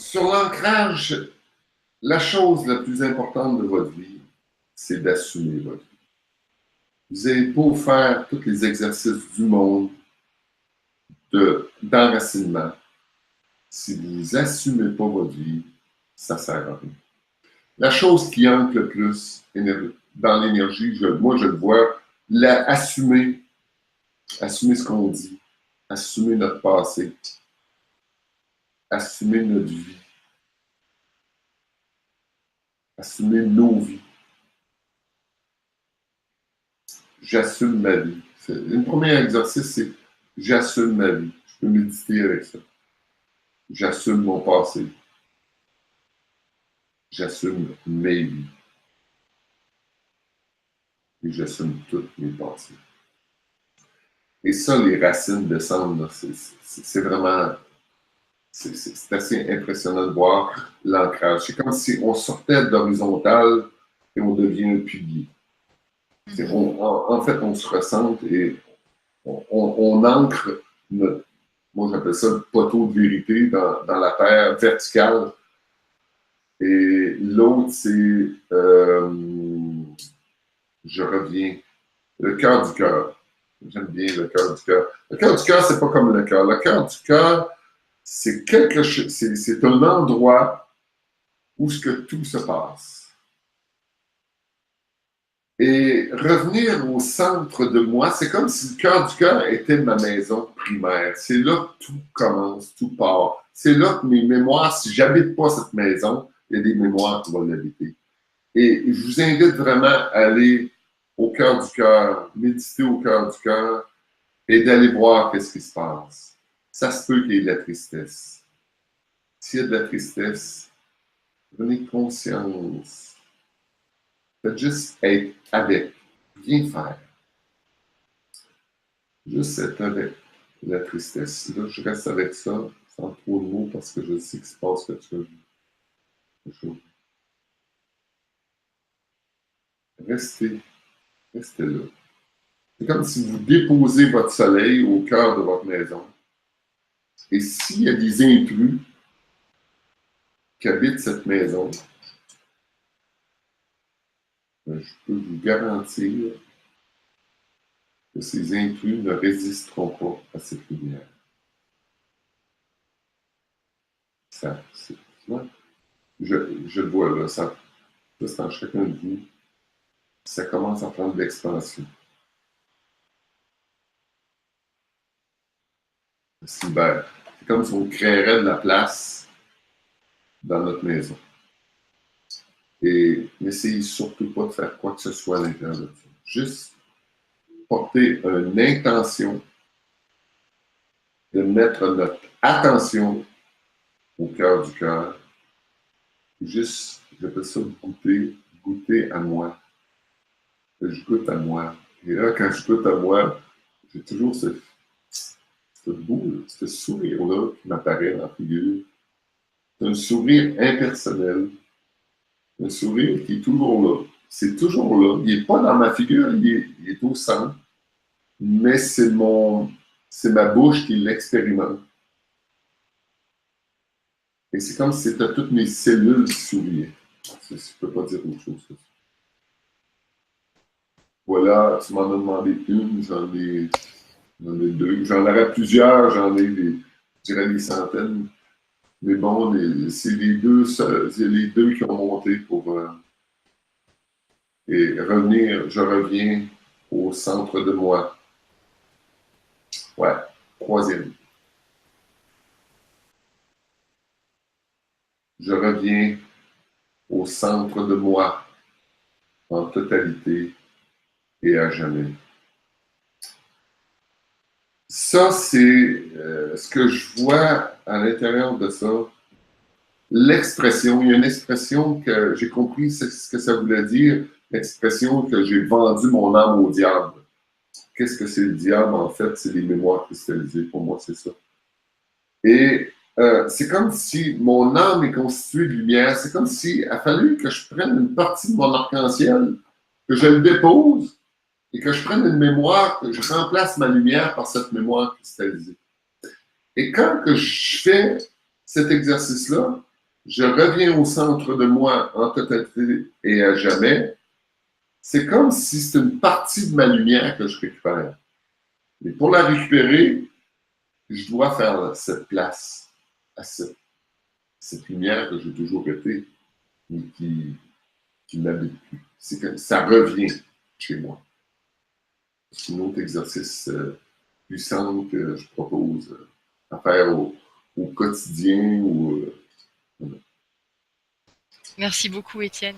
Sur l'ancrage, la chose la plus importante de votre vie, c'est d'assumer votre vie. Vous avez beau faire tous les exercices du monde d'enracinement. Si vous n'assumez pas votre vie, ça ne sert à rien. La chose qui ancre le plus dans l'énergie, moi je le vois, assumer ce qu'on dit, assumer notre passé, assumer notre vie, assumer nos vies. J'assume ma vie. Le premier exercice, c'est j'assume ma vie. Je peux méditer avec ça. J'assume mon passé. J'assume mes vies. Et j'assume toutes mes passés. Et ça, les racines descendent. C'est vraiment... C'est assez impressionnant de voir l'ancrage. C'est comme si on sortait d'horizontal et on devient un pilier. En fait, on se ressente et on ancre moi j'appelle ça le poteau de vérité dans la terre verticale. Et l'autre, c'est je reviens. Le cœur du cœur. J'aime bien le cœur du cœur. Le cœur du cœur, c'est pas comme le cœur. Le cœur du cœur, c'est un endroit où ce que tout se passe. Et revenir au centre de moi, c'est comme si le cœur du cœur était ma maison primaire. C'est là que tout commence, tout part. C'est là que mes mémoires, si j'habite pas cette maison, il y a des mémoires qui vont l'habiter. Et je vous invite vraiment à aller au cœur du cœur, méditer au cœur du cœur et d'aller voir qu'est-ce qui se passe. Ça se peut qu'il y ait de la tristesse. S'il y a de la tristesse, prenez conscience. Faites juste être avec, rien faire. Juste être avec la tristesse. Là, je reste avec ça, sans trop de mots, parce que je sais qu'il se passe quelque chose. Restez là. C'est comme si vous déposez votre soleil au cœur de votre maison. Et s'il y a des intrus qui habitent cette maison, je peux vous garantir que ces intrus ne résisteront pas à cette lumière. Je le vois là, ça c'est en chacun de vous. Ça commence à prendre de l'expansion. C'est comme si on créerait de la place dans notre maison. Et n'essayez surtout pas de faire quoi que ce soit à l'intérieur de ça. Juste porter une intention de mettre notre attention au cœur du cœur. Juste, j'appelle ça goûter à moi. Je goûte à moi. Et là, quand je goûte à moi, j'ai toujours ce sourire-là qui m'apparaît dans la figure. C'est un sourire impersonnel. Un sourire qui est toujours là. C'est toujours là. Il n'est pas dans ma figure, il est au centre. Mais c'est ma bouche qui l'expérimente. Et c'est comme si c'était toutes mes cellules qui souriaient. Je ne peux pas dire autre chose que ça. Voilà, tu m'en as demandé une, j'en ai deux. J'en aurais plusieurs, je dirais des centaines. Mais bon, c'est les deux qui ont monté pour... et je reviens au centre de moi. Ouais, troisième. Je reviens au centre de moi, en totalité et à jamais. Ça, c'est ce que je vois à l'intérieur de ça. L'expression, il y a une expression que j'ai compris ce que ça voulait dire, l'expression que j'ai vendu mon âme au diable. Qu'est-ce que c'est le diable? En fait, c'est les mémoires cristallisées. Pour moi, c'est ça. Et c'est comme si mon âme est constituée de lumière. C'est comme s'il a fallu que je prenne une partie de mon arc-en-ciel, que je le dépose et que je prenne une mémoire, que je remplace ma lumière par cette mémoire cristallisée. Et quand que je fais cet exercice-là, je reviens au centre de moi en totalité et à jamais, c'est comme si c'est une partie de ma lumière que je récupère. Et pour la récupérer, je dois faire cette place à cette lumière que j'ai toujours été, mais qui ne m'habite plus. C'est que ça revient chez moi. C'est un autre exercice puissant que je propose à faire au quotidien. Merci beaucoup, Étienne.